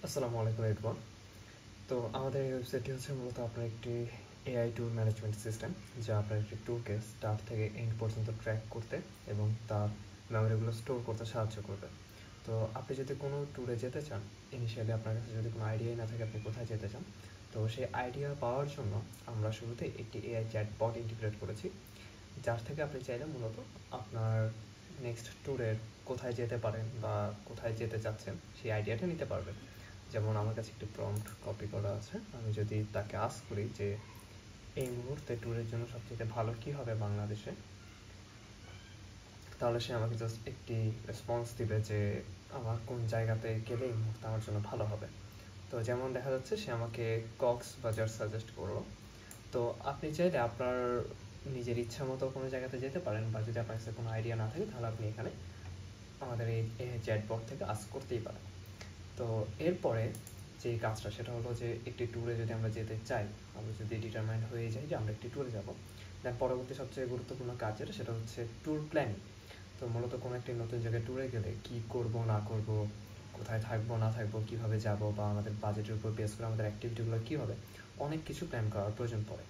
আসসালামু আলাইকুম এভরিওয়ান। তো আমাদের এই ওয়েবসাইটটি হচ্ছে মূলত আপনার একটি এআই ট্যুর ম্যানেজমেন্ট সিস্টেম, যা আপনার একটি ট্যুরকে স্টার্ট থেকে এন্ড পর্যন্ত ট্র্যাক করতে এবং তার মেমোরিগুলো স্টোর করতে সাহায্য করবে। তো আপনি যদি কোনো ট্যুরে যেতে চান, ইনিশিয়ালি আপনার কাছে যদি কোনো আইডিয়াই না থাকে আপনি কোথায় যেতে চান, তো সেই আইডিয়া পাওয়ার জন্য আমরা শুরুতেই একটি এআই চ্যাটবট ইন্টিগ্রেট করেছি, যার থেকে আপনি চাইলে মূলত আপনার নেক্সট ট্যুরের কোথায় যেতে পারেন বা কোথায় যেতে চাচ্ছেন সেই আইডিয়াটা নিতে পারবেন। যেমন আমার কাছে একটি প্রম্পট কপি করা আছে, আমি যদি তাকে আস্ক করি যে এই মুহূর্তে ট্যুরের জন্য সবচেয়ে ভালো কী হবে বাংলাদেশে, তাহলে সে আমাকে জাস্ট একটি রেসপন্স দিবে যে আমার কোন জায়গাতে গেলে এই মুহূর্তে আমার জন্য ভালো হবে। তো যেমন দেখা যাচ্ছে সে আমাকে কক্সবাজার সাজেস্ট করলো। তো আপনি চাইলে আপনার নিজের ইচ্ছা মতো কোনো জায়গাতে যেতে পারেন, বা যদি আপনার কাছে কোনো আইডিয়া না থাকে তাহলে আপনি এখানে আমাদের এই চ্যাটবট থেকে আস্ক করতেই পারেন। তো এরপরে যে কাজটা সেটা হলো যে একটি ট্যুরে যদি আমরা যেতে চাই, আমরা যদি ডিটারমাইন্ড হয়ে যাই যে আমরা একটি ট্যুরে যাব, দেন পরবর্তী সবচেয়ে গুরুত্বপূর্ণ কাজ যেটা সেটা হচ্ছে ট্যুর প্ল্যানিং। তো মূলত কোনো একটি নতুন জায়গায় ট্যুরে গেলে কী করব না করব, কোথায় থাকবো না থাকবো, কীভাবে যাব, বা আমাদের বাজেটের উপর বেস করে আমাদের অ্যাক্টিভিটিগুলো কী হবে, অনেক কিছু প্ল্যান করার প্রয়োজন পড়ে।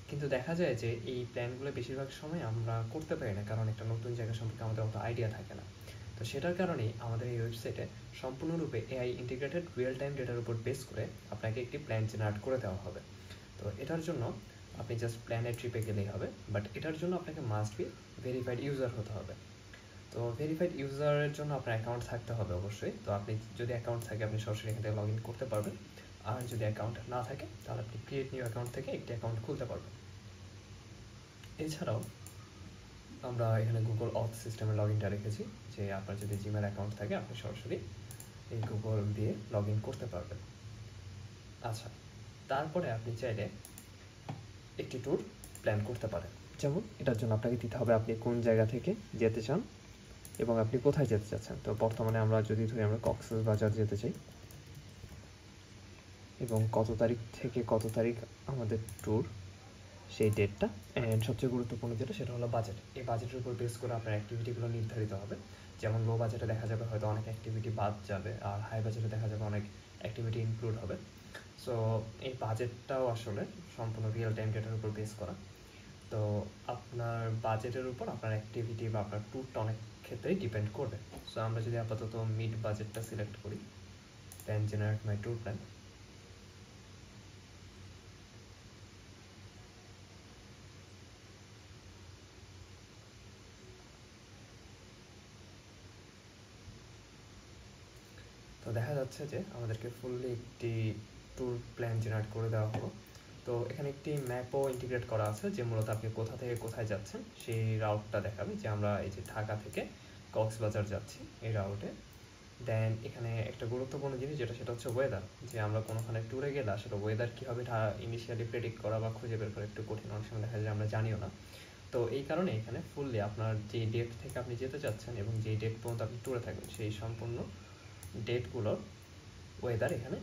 কিন্তু দেখা যায় যে এই প্ল্যানগুলো বেশিরভাগ সময় আমরা করতে পারি না, কারণ একটা নতুন জায়গা সম্পর্কে আমাদের অত আইডিয়া থাকে না। তো সেটার কারণেই আমাদের এই ওয়েবসাইটে সম্পূর্ণরূপে এআই ইন্টিগ্রেটেড রিয়েল টাইম ডেটার উপর বেস করে আপনাকে একটি প্ল্যান জেনারেট করে দেওয়া হবে। তো এটার জন্য আপনি জাস্ট প্ল্যানের ট্রিপে গেলেই হবে, বাট এটার জন্য আপনাকে মাস্ট বি ভেরিফাইড ইউজার হতে হবে। তো ভেরিফাইড ইউজারের জন্য আপনার অ্যাকাউন্ট থাকতে হবে অবশ্যই। তো আপনি যদি অ্যাকাউন্ট থাকে আপনি সরাসরি এখান থেকে লগ ইন করতে পারবেন, আর যদি অ্যাকাউন্ট না থাকে তাহলে আপনি ক্রিয়েট নিউ অ্যাকাউন্ট থেকে একটি অ্যাকাউন্ট খুলতে পারবেন। এছাড়াও আমরা এখানে গুগল অথ সিস্টেমে লগ ইনটা রেখেছি, যে আপনার যদি জিমেল অ্যাকাউন্ট থাকে আপনি সরাসরি এই গুগল দিয়ে লগ ইন করতে পারবেন। আচ্ছা, তারপরে আপনি চাইলে একটি ট্যুর প্ল্যান করতে পারেন। যেমন এটার জন্য আপনাকে দিতে হবে আপনি কোন জায়গা থেকে যেতে চান এবং আপনি কোথায় যেতে চাচ্ছেন। তো বর্তমানে আমরা যদি ধরি আমরা কক্সবাজার যেতে চাই, এবং কত তারিখ থেকে কত তারিখ আমাদের ট্যুর, সেই ডেটটা, অ্যান্ড সবচেয়ে গুরুত্বপূর্ণ যেটা সেটা হলো বাজেট। এই বাজেটের উপর বেস করে আপনার অ্যাক্টিভিটিগুলো নির্ধারিত হবে। যেমন লো বাজেটে দেখা যাবে হয়তো অনেক অ্যাক্টিভিটি বাদ যাবে, আর হাই বাজেটে দেখা যাবে অনেক অ্যাক্টিভিটি ইনক্লুড হবে। সো এই বাজেটটাও আসলে সম্পূর্ণ রিয়েল টাইম ডেটার উপর বেস করা। তো আপনার বাজেটের উপর আপনার অ্যাক্টিভিটি বা আপনার ট্যুরটা অনেক ক্ষেত্রেই ডিপেন্ড করবে। সো আমরা যদি আপাতত মিড বাজেটটা সিলেক্ট করি, দেন জেনারেট মাই ট্যুর প্ল্যান। তো দেখা যাচ্ছে যে আমাদেরকে ফুললি একটি ট্যুর প্ল্যান জেনারেট করে দেওয়া হলো। তো এখানে একটি ম্যাপও ইন্টিগ্রেট করা আছে, যে মূলত আপনি কোথা থেকে কোথায় যাচ্ছেন সেই রাউটটা দেখাবে, যে আমরা এই যে ঢাকা থেকে কক্সবাজার যাচ্ছি এই রাউটে। দেন এখানে একটা গুরুত্বপূর্ণ জিনিস যেটা সেটা হচ্ছে ওয়েদার, যে আমরা কোনোখানে ট্যুরে গেলে আসলে ওয়েদার কী হবে ইনিশিয়ালি প্রেডিক্ট করা বা খুঁজে বের করা একটু কঠিন, অনেক সময় দেখা যায় আমরা জানিও না। তো এই কারণে এখানে ফুললি আপনার যেই ডেট থেকে আপনি যেতে চাচ্ছেন এবং যেই ডেট পর্যন্ত আপনি ট্যুরে থাকবেন সেই সম্পূর্ণ ডেটগুলোর ওয়েদার এখানে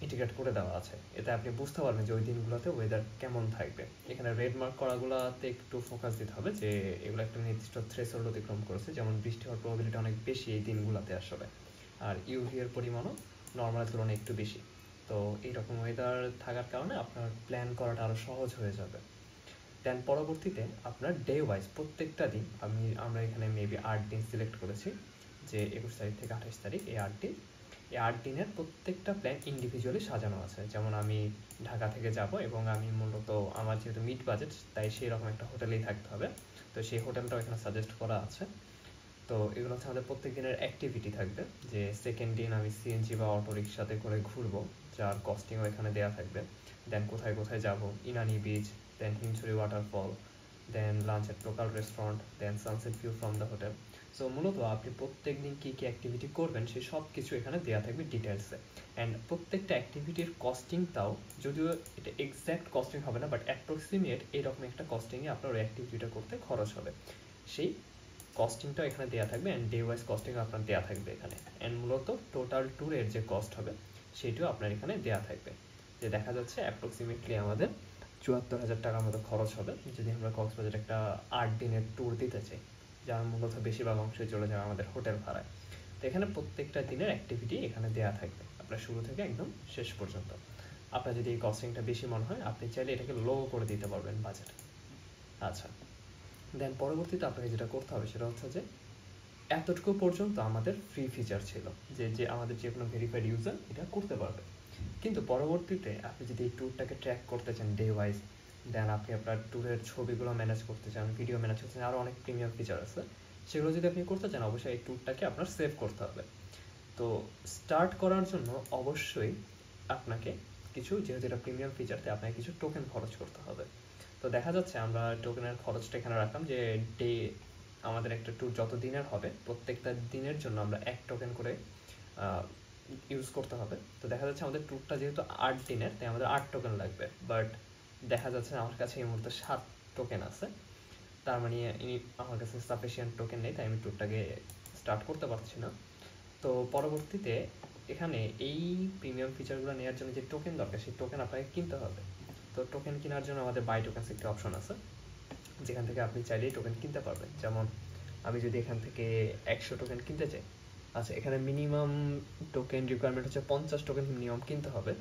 ইন্টিগ্রেট করে দেওয়া আছে। এতে আপনি বুঝতে পারবেন যে ওই দিনগুলোতে ওয়েদার কেমন থাকবে। এখানে রেড মার্ক করাগুলোতে একটু ফোকাস দিতে হবে, যে এগুলো একটা নির্দিষ্ট থ্রেশহোল্ড অতিক্রম করেছে, যেমন বৃষ্টি হওয়ার প্রবাবিলিটি অনেক বেশি এই দিনগুলোতে আসলে, আর ইউভি এর পরিমাণও নর্মালের তুলনায় একটু বেশি। তো এইরকম ওয়েদার থাকার কারণে আপনার প্ল্যান করাটা আরও সহজ হয়ে যাবে। দেন পরবর্তীতে আপনার ডে ওয়াইজ প্রত্যেকটা দিন আমরা এখানে মেবি 8 দিন সিলেক্ট করেছি, যে 21 তারিখ থেকে 28 তারিখ এই 8 দিন। এই 8 দিনের প্রত্যেকটা প্ল্যান ইন্ডিভিজুয়ালি সাজানো আছে। যেমন আমি ঢাকা থেকে যাব এবং আমি মূলত আমার যেহেতু মিড বাজেট তাই সেই রকম একটা হোটেলেই থাকতে হবে, তো সেই হোটেলটাও এখানে সাজেস্ট করা আছে। তো এগুলো হচ্ছে আমাদের প্রত্যেক দিনের অ্যাক্টিভিটি থাকবে। যে সেকেন্ড দিন আমি সিএনজি বা অটো রিক্সাতে করে ঘুরবো, যার কস্টিংও এখানে দেওয়া থাকবে। দেন কোথায় কোথায় যাব, Inani beach, then Himchhari waterfall, then lunch at local restaurant, then sunset view from the hotel. So মূলত আপনি প্রত্যেক দিন কী কী অ্যাক্টিভিটি করবেন সেই সব কিছু এখানে দেওয়া থাকবে ডিটেলসে। অ্যান্ড প্রত্যেকটা অ্যাক্টিভিটির কস্টিংটাও, যদিও এটা এক্স্যাক্ট কস্টিং হবে না, বাট অ্যাপ্রক্সিমেট এইরকম একটা কস্টিংয়ে আপনার ওই অ্যাক্টিভিটিটা করতে খরচ হবে, সেই কস্টিংটাও এখানে দেওয়া থাকবে। অ্যান্ড ডে ওয়াইজ কস্টিং আপনার দেওয়া থাকবে এখানে। অ্যান্ড মূলত টোটাল ট্যুরের যে কস্ট হবে সেটিও আপনার এখানে দেওয়া থাকবে, যে দেখা যাচ্ছে অ্যাপ্রক্সিমেটলি আমাদের ৭৪,০০০ টাকার মতো খরচ হবে যদি আমরা কক্সবাজার একটা 8 দিনের ট্যুর দিতে চাই, যার মূলত বেশিরভাগ অংশে চলে যাবে আমাদের হোটেল ভাড়ায়। তো এখানে প্রত্যেকটা দিনের অ্যাক্টিভিটি এখানে দেওয়া থাকবে। আপনার শুরু থেকে একদম শেষ পর্যন্ত। আপনার যদি এই কস্টিংটা বেশি মনে হয় আপনি চাইলে এটাকে লো করে দিতে পারবেন বাজেট। আচ্ছা, দেন পরবর্তীতে আপনাকে যেটা করতে হবে সেটা হচ্ছে যে এতটুকু পর্যন্ত আমাদের ফ্রি ফিচার ছিল, যে আমাদের যে কোনো ভেরিফাইড ইউজার এটা করতে পারবে। কিন্তু পরবর্তীতে আপনি যদি এই ট্যুরটাকে ট্র্যাক করতে চান ডে ওয়াইজ, দেন আপনি আপনার ট্যুরের ছবিগুলো ম্যানেজ করতে চান, ভিডিও ম্যানেজ করতে চান, আরও অনেক প্রিমিয়াম ফিচার আছে, সেগুলো যদি আপনি করতে চান অবশ্যই এই ট্যুরটাকে আপনার সেভ করতে হবে। তো স্টার্ট করার জন্য অবশ্যই আপনাকে কিছু, যেহেতু এটা প্রিমিয়াম ফিচারতে আপনাকে কিছু টোকেন খরচ করতে হবে। তো দেখা যাচ্ছে আমরা টোকেনের খরচটা এখানে রাখলাম যে ডে, আমাদের একটা ট্যুর যত দিনের হবে প্রত্যেকটা দিনের জন্য আমরা 1 টোকেন করে ইউজ করতে হবে। তো দেখা যাচ্ছে আমাদের ট্যুরটা যেহেতু 8 দিনের, তাই আমাদের 8 টোকেন লাগবে, বাট দেখা যাচ্ছে আমার কাছে এই মুহূর্তে 7 টোকেন আছে, তার মানে আমার কাছে সাফিসিয়েন্ট টোকেন নেই, তাই আমি ট্যুরটাকে স্টার্ট করতে পারছি না। তো পরবর্তীতে এখানে এই প্রিমিয়াম ফিচারগুলো নেওয়ার জন্য যে টোকেন দরকার সেই টোকেন আপনাকে কিনতে হবে। তো টোকেন কেনার জন্য আমাদের বাই টোকেন্স একটা অপশন আছে, যেখান থেকে আপনি চাইলেই টোকেন কিনতে পারবেন। যেমন আমি যদি এখান থেকে 100 টোকেন কিনতে চাই, আচ্ছা এখানে মিনিমাম টোকেন রিকোয়ারমেন্ট হচ্ছে 50 টোকেন মিনিমাম কিনতে হবে।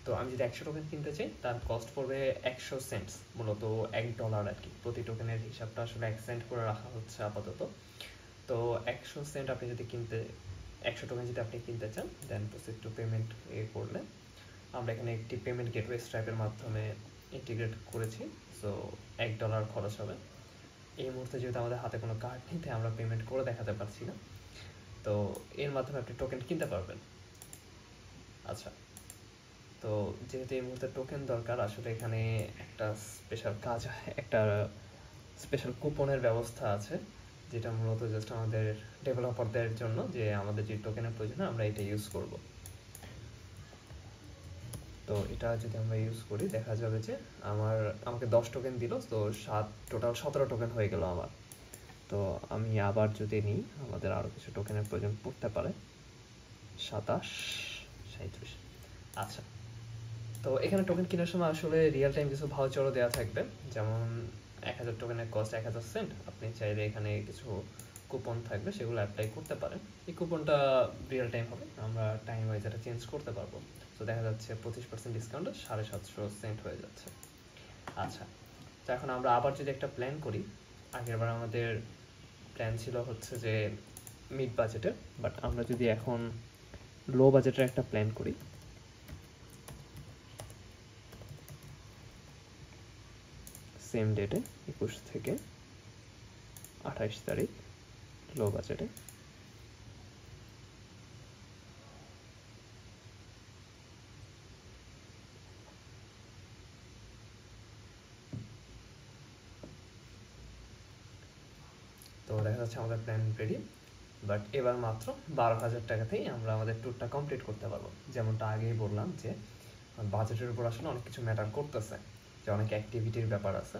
তো আমি যদি 100 টোকেন কিনতে চাই তার কস্ট পড়বে 100 সেন্টস, মূলত $1 আর কি। প্রতি টোকেনের হিসাবটা আসলে 1 সেন্ট করে রাখা হচ্ছে আপাতত। তো 100 সেন্ট আপনি যদি 100 টোকেন যদি আপনি কিনতে চান, দেন প্রসিড টু পেমেন্ট করলে আমরা এখানে একটি পেমেন্ট গেটওয়ে স্ট্রাইপের মাধ্যমে ইন্টিগ্রেট করেছি। সো $1 খরচ হবে। এই মুহূর্তে যেহেতু আমাদের হাতে কোনো কার্ড নেই তাই আমরা পেমেন্ট করে দেখাতে পারছি না। তো এর মাধ্যমে আপনি টোকেন কিনতে পারবেন। আচ্ছা, তো যেহেতু এই মুহূর্তে টোকেন দরকার, আসলে এখানে একটা স্পেশাল কাজ, একটা স্পেশাল কুপনের ব্যবস্থা আছে, যেটা মূলত জাস্ট আমাদের ডেভেলপারদের জন্য, যে আমাদের যে টোকেনের প্রয়োজন আমরা এটা ইউজ করব। তো এটা যদি আমরা ইউজ করি দেখা যাবে যে আমাকে 10 টোকেন দিল, তো টোটাল 17 টোকেন হয়ে গেল আমার। তো আমি আবার যদি নিই, আমাদের আরও কিছু টোকেনের প্রয়োজন পড়তে পারে, 27, 37। আচ্ছা, তো এখানে টোকেন কেনার সময় আসলে রিয়েল টাইম কিছু ভাউচারও দেওয়া থাকবে, যেমন 1000 টোকেনের কস্ট 1000 সেন্ট। আপনি চাইলে এখানে কিছু কুপন থাকবে, সেগুলো অ্যাপ্লাই করতে পারেন। এই কুপনটা রিয়েল টাইম হবে, আমরা টাইম ওয়াইজ এটা চেঞ্জ করতে পারবো। তো দেখা যাচ্ছে 25% ডিসকাউন্টে 750 সেন্ট হয়ে যাচ্ছে। আচ্ছা, তো এখন আমরা আবার যদি একটা প্ল্যান করি, আগেরবার আমাদের প্ল্যান ছিল হচ্ছে যে মিড বাজেটের, বাট আমরা যদি এখন লো বাজেটের একটা প্ল্যান করি, সেম ডেটে 21 থেকে 28 তারিখ লো বাজেটে, তো দেখা যাচ্ছে আমাদের প্ল্যান রেডি, বাট এবার মাত্র 12,000 টাকাতেই আমরা আমাদের ট্যুরটা কমপ্লিট করতে পারবো। যেমনটা আগেই বললাম যে বাজেটের উপর আসলে অনেক কিছু ম্যাটার করতেছে, যে অনেক অ্যাক্টিভিটির ব্যাপার আছে,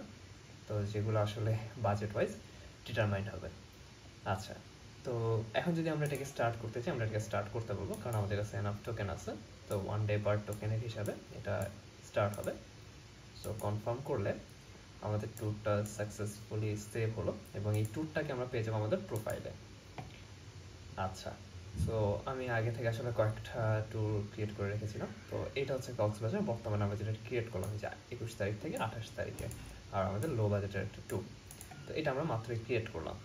তো যেগুলো আসলে বাজেট ওয়াইজ ডিটারমাইন্ড হবে। আচ্ছা, তো এখন যদি আমরা এটাকে স্টার্ট করতে চাই আমরা এটাকে স্টার্ট করতে পারবো, কারণ আমাদের কাছে এনাফ টোকেন আছে। তো 1 ডে পার টোকেনের হিসাবে এটা স্টার্ট হবে। সো কনফার্ম করলে আমাদের ট্যুরটা সাকসেসফুলি সেভ হলো, এবং এই ট্যুরটাকে আমরা পেয়ে যাবো আমাদের প্রোফাইলে। আচ্ছা, সো আমি আগে থেকে আসলে কয়েকটা ট্যুর ক্রিয়েট করে রেখেছিলাম। তো এটা হচ্ছে কক্সবাজার, বর্তমানে আমরা যেটা ক্রিয়েট করলাম যে 21 তারিখ থেকে 28 তারিখে, আর আমাদের লো বাজেটের একটা ট্যুর। তো এটা আমরা মাত্রই ক্রিয়েট করলাম।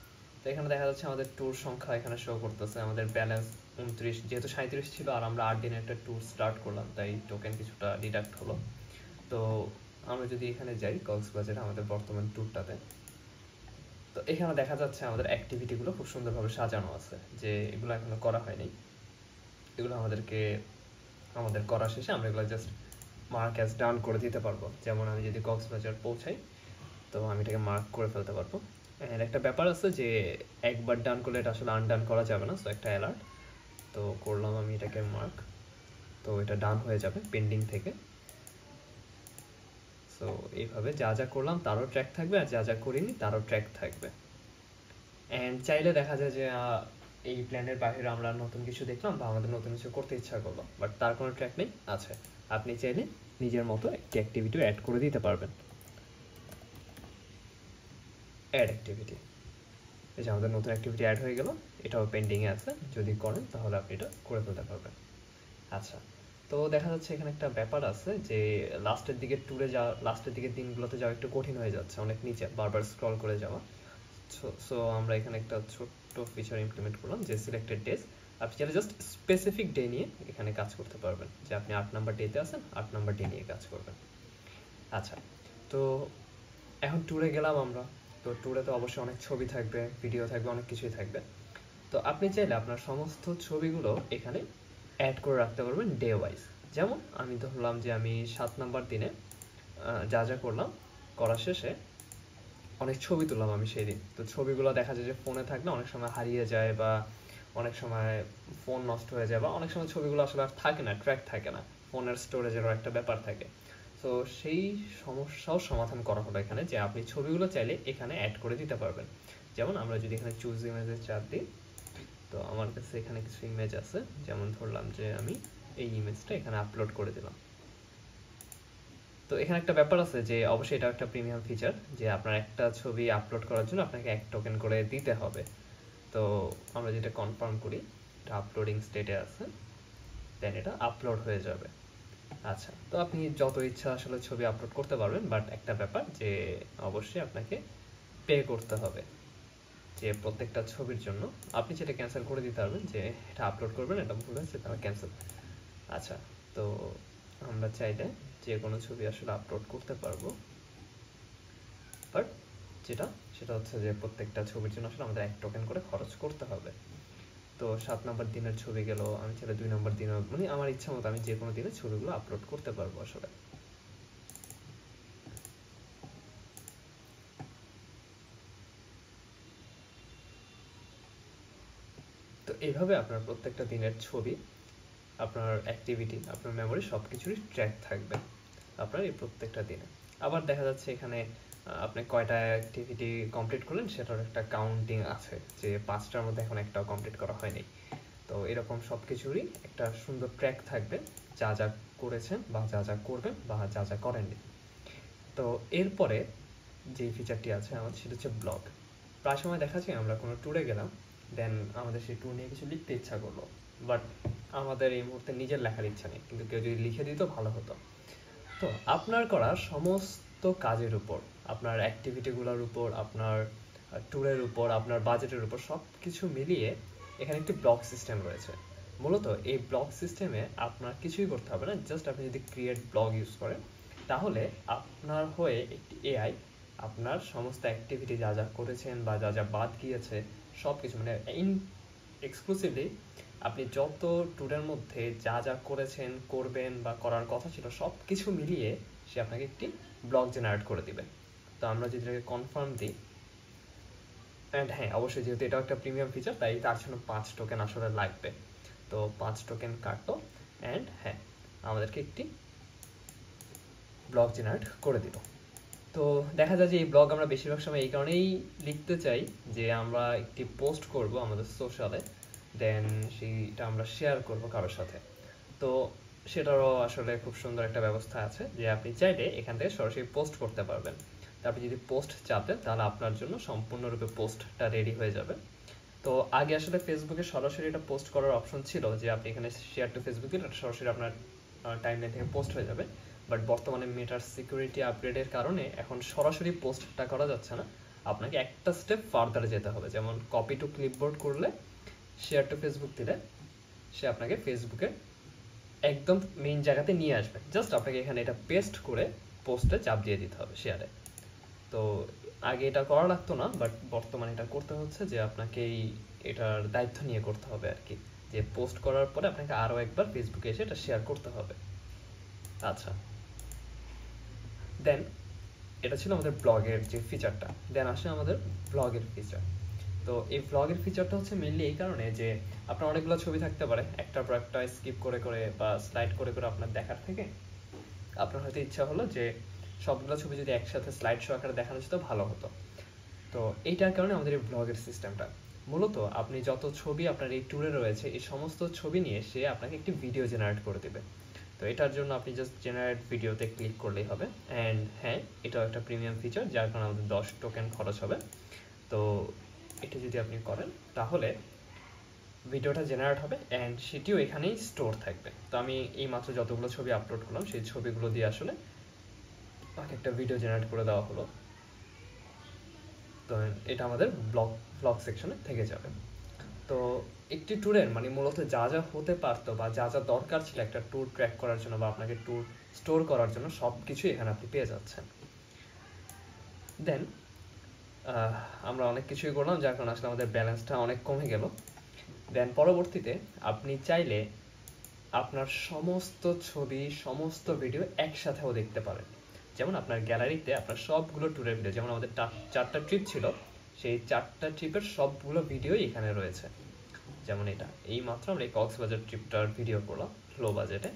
তো এখানে দেখা যাচ্ছে আমাদের ট্যুর সংখ্যা এখানে শো করতেছে, আমাদের ব্যালেন্স 29, যেহেতু 37 ছিল আর আমরা 8 দিনের একটা ট্যুর স্টার্ট করলাম তাই টোকেন কিছুটা ডিডাক্ট হলো। তো আমরা যদি এখানে যাই কক্সবাজারে আমাদের বর্তমান ট্যুরটাতে, তো এখানে দেখা যাচ্ছে আমাদের অ্যাক্টিভিটিগুলো খুব সুন্দরভাবে সাজানো আছে, যে এগুলো এখনো করা হয়নি, এগুলো আমাদের করা শেষে আমরা এগুলো জাস্ট মার্ক অ্যাজ ডান করে দিতে পারবো। যেমন আমি যদি কক্সবাজার পৌঁছাই তো আমি এটাকে মার্ক করে ফেলতে পারবো। এর একটা ব্যাপার আছে যে একবার ডান করলে এটা আসলে আনডান করা যাবে না, সো একটা অ্যালার্ট। তো করলাম আমি এটাকে মার্ক, তো এটা ডান হয়ে যাবে পেন্ডিং থেকে। সো এইভাবে যা যা করলাম তারও ট্র্যাক থাকবে, আর যা যা করিনি তারও ট্র্যাক থাকবে। অ্যান্ড চাইলে দেখা যায় যে এই প্ল্যানের বাইরে আমরা নতুন কিছু দেখলাম বা আমাদের নতুন কিছু করতে ইচ্ছা করলো, বাট তার কোনো ট্র্যাক নেই। আছে, আপনি চাইলে নিজের মতো একটি অ্যাক্টিভিটিও অ্যাড করে দিতে পারবেন। অ্যাড অ্যাক্টিভিটি, এই যে আমাদের নতুন অ্যাক্টিভিটি অ্যাড হয়ে গেল, এটাও পেন্ডিংয়ে আছে, যদি করেন তাহলে আপনি এটা করে ফেলতে পারবেন। আচ্ছা, তো দেখা যাচ্ছে এখানে একটা ব্যাপার আছে যে লাস্টের দিকের দিনগুলোতে যাওয়া একটু কঠিন হয়ে যাচ্ছে, অনেক নিচে বারবার স্ক্রল করে যাওয়া। সো আমরা এখানে একটা ছোট্ট ফিচার ইমপ্লিমেন্ট করলাম যে সিলেক্টেড ডেজ। আপনি চাইলে জাস্ট স্পেসিফিক ডে নিয়ে এখানে কাজ করতে পারবেন, যে আপনি 8 নাম্বার ডেতে আছেন, 8 নাম্বার ডে নিয়ে কাজ করবেন। আচ্ছা, তো এখন ট্যুরে গেলাম আমরা। তো ট্যুরে তো অবশ্যই অনেক ছবি থাকবে, ভিডিও থাকবে, অনেক কিছুই থাকবে। তো আপনি চাইলে আপনার সমস্ত ছবিগুলো এখানে অ্যাড করে রাখতে পারবেন ডে ওয়াইজ। যেমন আমি ধরলাম যে আমি 7 নাম্বার দিনে যা যা করলাম, করার শেষে অনেক ছবি তুললাম আমি সেই দিন। তো ছবিগুলো দেখা যায় যে ফোনে থাকলে অনেক সময় হারিয়ে যায়, বা অনেক সময় ফোন নষ্ট হয়ে যায়, বা অনেক সময় ছবিগুলো আসলে আর থাকে না, ট্র্যাক থাকে না, ফোনের স্টোরেজেরও একটা ব্যাপার থাকে। তো সেই সমস্যাও সমাধান করা হলো এখানে, যে আপনি ছবিগুলো চাইলে এখানে অ্যাড করে দিতে পারবেন। যেমন আমরা যদি এখানে চুজ ইমেজে চাপ দিই, তো আমার কাছে এখানে কিছু ইমেজ আছে, যেমন ধরলাম যে আমি এই ইমেজটা এখানে আপলোড করে দিলাম। তো এখানে একটা ব্যাপার আছে যে অবশ্যই এটা একটা প্রিমিয়াম ফিচার, যে আপনার একটা ছবি আপলোড করার জন্য আপনাকে 1 টোকেন করে দিতে হবে। তো আমরা যেটা কনফার্ম করি, এটা আপলোডিং স্টেটে আছে, দেন এটা আপলোড হয়ে যাবে। আচ্ছা, তো আপনি যত ইচ্ছা আসলে ছবি আপলোড করতে পারবেন, বাট একটা ব্যাপার যে অবশ্যই আপনাকে পে করতে হবে, যে প্রত্যেকটা ছবির জন্য। আপনি যেটা ক্যান্সেল করে দিতে পারবেন, যে এটা আপলোড করবেন, এটা ভুল হয়েছে, তাহলে ক্যান্সেল। আচ্ছা, তো আমরা চাইলে যে কোনো ছবি আসলে আপলোড করতে পারবো, বাট সেটা হচ্ছে যে প্রত্যেকটা ছবির জন্য আসলে আমাদের 1 টোকেন করে খরচ করতে হবে। তো 7 নাম্বার দিনের ছবি গেল, আমি চাইলে 2 নাম্বার দিনও, মানে আমার ইচ্ছা মতো আমি যে কোনো দিনে ছবিগুলো আপলোড করতে পারবো আসলে। তো এইভাবে আপনার প্রত্যেকটা দিনের ছবি, আপনার অ্যাক্টিভিটি, আপনার মেমোরি সব কিছুরই ট্র্যাক থাকবে আপনার এই প্রত্যেকটা দিনে। আবার দেখা যাচ্ছে এখানে আপনি কয়টা অ্যাক্টিভিটি কমপ্লিট করলেন সেটার একটা কাউন্টিং আছে, যে 5টার মধ্যে এখন একটাও কমপ্লিট করা হয়নি। তো এরকম সব কিছুরই একটা সুন্দর ট্র্যাক থাকবে, যা যা করেছেন বা যা যা করবেন বা যা যা করেননি। তো এরপরে যে ফিচারটি আছে আমাদের, সেটা হচ্ছে ব্লগ। প্রায় সময় দেখা যায় আমরা কোনো ট্যুরে গেলাম, দেন আমাদের সেই ট্যুর নিয়ে কিছু লিখতে ইচ্ছা করলো, বাট আমাদের এই মুহূর্তে নিজের লেখার ইচ্ছা নেই, কিন্তু কেউ যদি লিখে দিত ভালো হতো। তো আপনার করা সমস্ত কাজের উপর, আপনার অ্যাক্টিভিটিগুলোর উপর, আপনার ট্যুরের উপর, আপনার বাজেটের উপর, সব কিছু মিলিয়ে এখানে একটি ব্লক সিস্টেম রয়েছে। মূলত এই ব্লক সিস্টেমে আপনার কিছুই করতে হবে না, জাস্ট আপনি যদি ক্রিয়েট ব্লগ ইউজ করেন, তাহলে আপনার হয়ে একটি এআই আপনার সমস্ত অ্যাক্টিভিটি, যা যা করেছেন বা যা যা বাদ গিয়েছে, সব কিছু মানে এক্সক্লুসিভলি আপনি যত ট্যুরের মধ্যে যা যা করেছেন, করবেন বা করার কথা ছিল, সব কিছু মিলিয়ে সে আপনাকে একটি ব্লগ জেনারেট করে দিবে। তো আমরা যদি এটাকে কনফার্ম দিই, অ্যান্ড হ্যাঁ অবশ্যই যেহেতু এটা একটা প্রিমিয়াম ফিচার, তাই তার জন্য 5 টোকেন আসলে লাগবে। তো 5 টোকেন কাটলো, অ্যান্ড হ্যাঁ আমাদেরকে একটি ব্লগ জেনারেট করে দিল। তো দেখা যায় যে এই ব্লগ আমরা বেশিরভাগ সময় এই কারণেই লিখতে চাই, যে আমরা একটি পোস্ট করব আমাদের সোশ্যালে, দেন সেইটা আমরা শেয়ার করব কারোর সাথে। তো সেটারও আসলে খুব সুন্দর একটা ব্যবস্থা আছে, যে আপনি চাইলে এখান থেকে সরাসরি পোস্ট করতে পারবেন। তো আপনি যদি পোস্ট চাপেন, তাহলে আপনার জন্য সম্পূর্ণরূপে পোস্টটা রেডি হয়ে যাবে। তো আগে আসলে ফেসবুকে সরাসরি এটা পোস্ট করার অপশন ছিল, যে আপনি এখানে শেয়ার টু ফেসবুক দিলে এটা সরাসরি আপনার টাইমলাইন থেকে পোস্ট হয়ে যাবে। বাট বর্তমানে মেটার সিকিউরিটি আপগ্রেডের কারণে এখন সরাসরি পোস্টটা করা যাচ্ছে না, আপনাকে একটা স্টেপ ফার্দারে যেতে হবে। যেমন কপি টু ক্লিপবোর্ড করলে, শেয়ার টু ফেসবুক দিলে সে আপনাকে ফেসবুকে একদম মেইন জায়গাতে নিয়ে আসবে, জাস্ট আপনাকে এখানে এটা পেস্ট করে পোস্টে চাপ দিয়ে দিতে হবে শেয়ারে। তো আগে এটা করা লাগতো না, বাট বর্তমানে এটা করতে হচ্ছে, যে আপনাকেই এটার দায়িত্ব নিয়ে করতে হবে আর কি, যে পোস্ট করার পরে আপনাকে আরও একবার ফেসবুকে এসে এটা শেয়ার করতে হবে। আচ্ছা, দেন এটা ছিল আমাদের ব্লগের যে ফিচারটা। দেন আসে আমাদের ব্লগের ফিচার। তো এই ব্লগের ফিচারটা হচ্ছে মেনলি এই কারণে যে আপনার অনেকগুলো ছবি থাকতে পারে, একটার পর একটা স্কিপ করে করে বা স্লাইড করে করে আপনার দেখার থেকে আপনার হয়তো ইচ্ছা হলো যে সবগুলো ছবি যদি একসাথে স্লাইড শো আকারে দেখানো যেত ভালো হতো। তো এইটার কারণে আমাদের এই ব্লগের সিস্টেমটা, মূলত আপনি যত ছবি আপনার এই ট্যুরে রয়েছে, এই সমস্ত ছবি নিয়ে সে আপনাকে একটি ভিডিও জেনারেট করে দেবে। তো এটার জন্য আপনি জাস্ট জেনারেট ভিডিওতে ক্লিক করলেই হবে। অ্যান্ড হ্যাঁ, এটাও একটা প্রিমিয়াম ফিচার, যার কারণে আমাদের 10 টোকেন খরচ হবে। তো এটা যদি আপনি করেন, তাহলে ভিডিওটা জেনারেট হবে অ্যান্ড সেটিও এখানেই স্টোর থাকবে। তো আমি এই মাত্র যতগুলো ছবি আপলোড করলাম সেই ছবিগুলো দিয়ে আসলে আমাকে একটা ভিডিও জেনারেট করে দেওয়া হলো। তো এটা আমাদের ব্লগ সেকশনে থেকে যাবে। তো একটি ট্যুরের মানে মূলত যা যা হতে পারতো বা যা যা দরকার ছিল একটা ট্যুর ট্র্যাক করার জন্য বা আপনাকে ট্যুর স্টোর করার জন্য সব কিছুই এখানে আপনি পেয়ে যাচ্ছেন। দেন আমরা অনেক কিছুই করলাম, যার কারণে আসলে আমাদের ব্যালেন্সটা অনেক কমে গেল। দেন পরবর্তীতে আপনি চাইলে আপনার সমস্ত ছবি সমস্ত ভিডিও একসাথেও দেখতে পারেন। যেমন আপনার গ্যালারিতে আপনার সবগুলো ট্যুরের ভিডিও, যেমন আমাদের 4টা ট্রিপ ছিল, সেই 4টা ট্রিপের সবগুলো ভিডিওই এখানে রয়েছে। যেমন এটা এই মাত্র আমরা এই কক্সবাজার ট্রিপটার ভিডিও করলাম লো বাজেটে,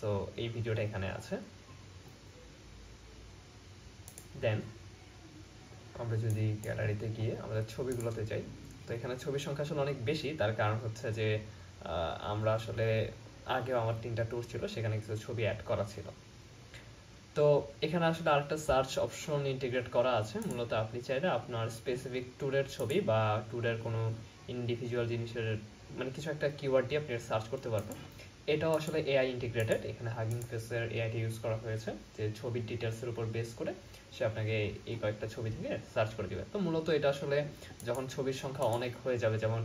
তো এই ভিডিওটা এখানে আছে। দেন আমরা যদি গ্যালারিতে গিয়ে আমাদের ছবিগুলোতে যাই, তো এখানে ছবির সংখ্যা আসলে অনেক বেশি। তার কারণ হচ্ছে যে আমরা আসলে আগেও আমার 3টা ট্যুর ছিল, সেখানে কিছু ছবি অ্যাড করা ছিল। তো এখানে আসলে আরেকটা সার্চ অপশন ইন্টিগ্রেট করা আছে। মূলত আপনি চাইলে আপনার স্পেসিফিক ট্যুরের ছবি বা ট্যুরের কোনো ইন্ডিভিজুয়াল জিনিসের মানে কিছু একটা কিওয়ার্ড দিয়ে আপনি সার্চ করতে পারবেন। এটাও আসলে এআই ইন্টিগ্রেটেড, এখানে হাগিং ফেসের এআইটি ইউজ করা হয়েছে, যে ছবির ডিটেলসের উপর বেস করে সে আপনাকে এই কয়েকটা ছবি থেকে সার্চ করে দেবে। তো মূলত এটা আসলে যখন ছবির সংখ্যা অনেক হয়ে যাবে, যেমন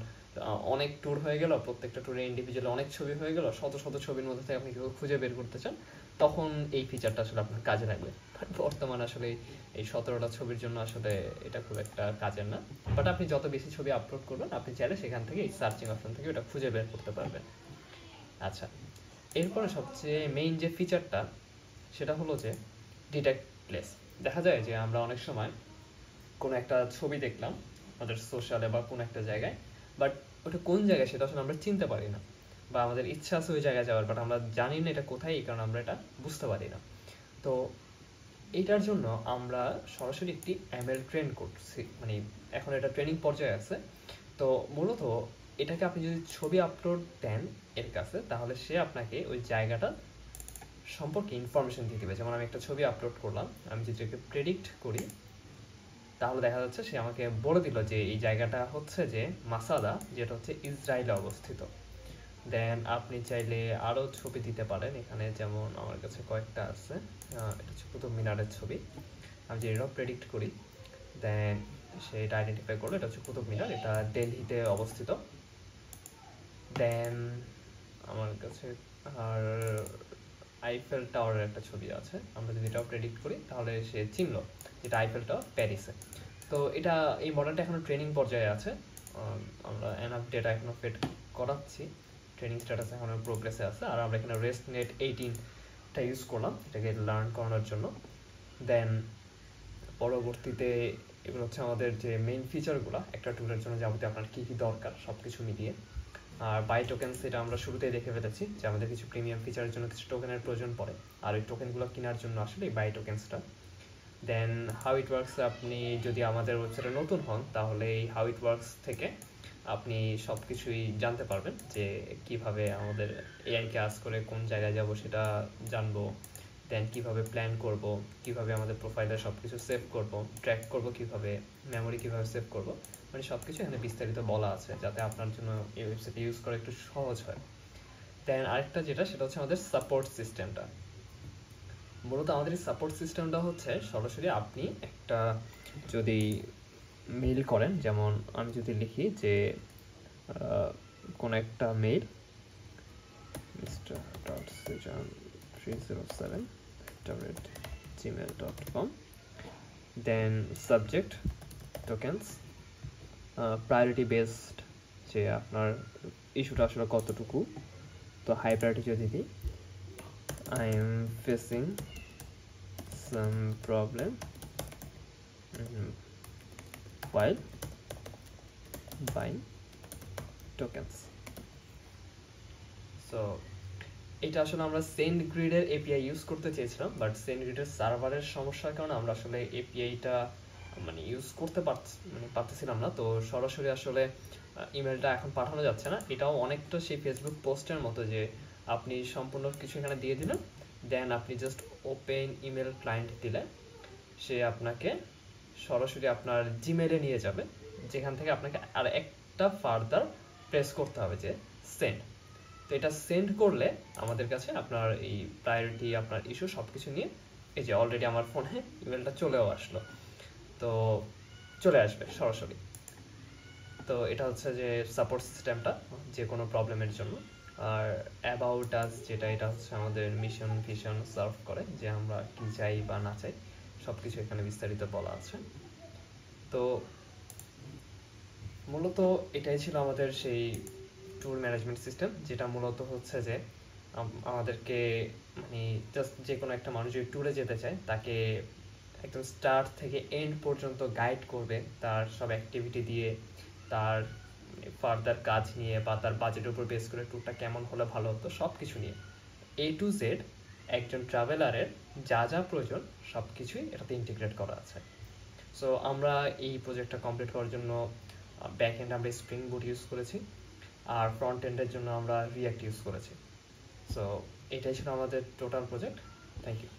অনেক ট্যুর হয়ে গেল, প্রত্যেকটা ট্যুরে ইন্ডিভিজুয়াল অনেক ছবি হয়ে গেল, শত শত ছবির মধ্যে থেকে আপনি কেউ খুঁজে বের করতে চান, তখন এই ফিচারটা আসলে আপনার কাজে লাগবে। বাট বর্তমানে আসলে এই 17টা ছবির জন্য আসলে এটা খুব একটা কাজের না। বাট আপনি যত বেশি ছবি আপলোড করবেন আপনি চাইলে সেখান থেকে এই সার্চিং অপশন থেকে ওটা খুঁজে বের করতে পারবেন। আচ্ছা, এরপরে সবচেয়ে মেইন যে ফিচারটা সেটা হলো যে ডিটেক্ট প্লেস। দেখা যায় যে আমরা অনেক সময় কোনো একটা ছবি দেখলাম আমাদের সোশ্যালে বা কোনো একটা জায়গায়, বাট ওটা কোন জায়গায় সেটা আসলে আমরা চিনতে পারি না, বা আমাদের ইচ্ছা আছে ওই জায়গায় যাওয়ার, বাট আমরা জানি না এটা কোথায়, এই কারণে আমরা এটা বুঝতে পারি না। তো এইটার জন্য আমরা সরাসরি একটি এমএল ট্রেন করছি, মানে এখন এটা ট্রেনিং পর্যায়ে আছে। তো মূলত এটাকে আপনি যদি ছবি আপলোড দেন এর কাছে, তাহলে সে আপনাকে ওই জায়গাটা সম্পর্কে ইনফরমেশন দিয়ে দেবে। যেমন আমি একটা ছবি আপলোড করলাম, আমি যদি এটাকে প্রেডিক্ট করি তাহলে দেখা যাচ্ছে সে আমাকে বলে দিল যে এই জায়গাটা হচ্ছে যে মাসাদা, যেটা হচ্ছে ইসরায়েলে অবস্থিত। দেন আপনি চাইলে আরও ছবি দিতে পারেন এখানে, যেমন আমার কাছে কয়েকটা আছে। এটা হচ্ছে কুতুব মিনারের ছবি, আমি যদি এটাও প্রেডিক্ট করি দেন সেটা আইডেন্টিফাই করলো এটা হচ্ছে কুতুব মিনার, এটা দিল্লিতে অবস্থিত। দেন আমার কাছে আর আইফেল টাওয়ারের একটা ছবি আছে, আমরা যদি এটাও প্রেডিক্ট করি তাহলে সে চিনলো যেটা আইফেল টাওয়ার প্যারিসে। তো এটা এই মডেলটা এখনো ট্রেনিং পর্যায়ে আছে, আমরা এনাফ ডেটা এখনো ফেড করাচ্ছি, ট্রেনিং স্ট্যাটাস এখনো প্রোগ্রেসে আছে। আর আমরা এখানে রেস্টনেট 18টা ইউজ করলাম এটাকে লার্ন করানোর জন্য। দেন পরবর্তীতে এগুলো হচ্ছে আমাদের যে মেইন ফিচারগুলো একটা ট্যুরের জন্য যাবতীয় আপনার কী কী দরকার সব কিছু মিলিয়ে। আর বাই টোকেনস এটা আমরা শুরুতেই দেখে ফেলেছি যে আমাদের কিছু প্রিমিয়াম ফিচারের জন্য কিছু টোকেনের প্রয়োজন পড়ে, আর ওই টোকেনগুলো কেনার জন্য আসলে এই বাই টোকেন্সটা। দেন হাউ ইট ওয়ার্কস, আপনি যদি আমাদের ওয়েবসাইটে নতুন হন তাহলে এই হাউ ইট ওয়ার্কস থেকে আপনি সব কিছুই জানতে পারবেন, যে কিভাবে আমাদের এআইকে আস করে কোন জায়গায় যাব সেটা জানবো। দেন কিভাবে প্ল্যান করব, কিভাবে আমাদের প্রোফাইলে সব কিছু সেভ করব, ট্র্যাক করব, কিভাবে মেমোরি কিভাবে সেভ করব, মানে সব কিছু এখানে বিস্তারিত বলা আছে যাতে আপনার জন্য এই ওয়েবসাইট ইউজ করা একটু সহজ হয়। দেন আরেকটা যেটা সেটা হচ্ছে আমাদের সাপোর্ট সিস্টেমটা। মূলত আমাদের এই সাপোর্ট সিস্টেমটা হচ্ছে সরাসরি আপনি একটা যদি মেইল করেন, যেমন আমি যদি লিখি যে কোনো একটা mail mr.sejan307@gmail.com, then subject tokens, priority based, যে আপনার ইস্যুটা আসলে কতটুকু। তো হাই প্রায়োরিটি যদি দিই, I am facing some problem while buying tokens. So এটা আসলে আমরা সেন্ড গ্রিডের এপিআই ইউজ করতে চেয়েছিলাম, বাট সেন্ড গ্রিডের সার্ভারের সমস্যার কারণে আমরা আসলে এপিআইটা মানে ইউজ করতে পারতেছিলাম না। তো সরাসরি আসলে ইমেলটা এখন পাঠানো যাচ্ছে না। এটাও অনেকটা সেই ফেসবুক পোস্টের মতো যে আপনি সম্পূর্ণ কিছু এখানে দিয়ে দিলেন, দেন আপনি জাস্ট ওপেন ইমেল ক্লায়েন্ট দিলে সে আপনাকে সরাসরি আপনার জিমেলে নিয়ে যাবে, যেখান থেকে আপনাকে আর একটা ফার্দার প্রেস করতে হবে যে সেন্ড। তো এটা সেন্ড করলে আমাদের কাছে আপনার এই প্রায়োরিটি, আপনার ইস্যু সব কিছু নিয়ে এই যে অলরেডি আমার ফোনে ইমেলটা চলেও আসলো, তো চলে আসবে সরাসরি। তো এটা হচ্ছে যে সাপোর্ট সিস্টেমটা যে কোনো প্রবলেমের জন্য। আর অ্যাবাউট আস যেটা, এটা হচ্ছে আমাদের মিশন ভিশন সার্ভ করে, যে আমরা কি চাই বা না চাই সব কিছু এখানে বিস্তারিত বলা আছে। তো মূলত এটাই ছিল আমাদের সেই ট্যুর ম্যানেজমেন্ট সিস্টেম, যেটা মূলত হচ্ছে যে আমাদেরকে মানে জাস্ট যে কোনো একটা মানুষ যদি ট্যুরে যেতে চায় তাকে একদম স্টার্ট থেকে এন্ড পর্যন্ত গাইড করবে, তার সব অ্যাক্টিভিটি দিয়ে, তার ফার্দার কাজ নিয়ে বা তার বাজেটের উপর বেস করে ট্যুরটা কেমন হলে ভালো হতো সব কিছু নিয়ে A to Z একজন ট্রাভেলারের যা যা প্রয়োজন সব কিছুই এটাতে ইন্টিগ্রেট করা আছে। সো আমরা এই প্রজেক্টটা কমপ্লিট করার জন্য ব্যাক এন্ড আমরা স্প্রিং বুট ইউজ করেছি, আর ফ্রন্ট এন্ডের জন্য আমরা রিঅ্যাক্ট ইউজ করেছি। সো এটাই ছিল আমাদের টোটাল প্রজেক্ট। Thank you.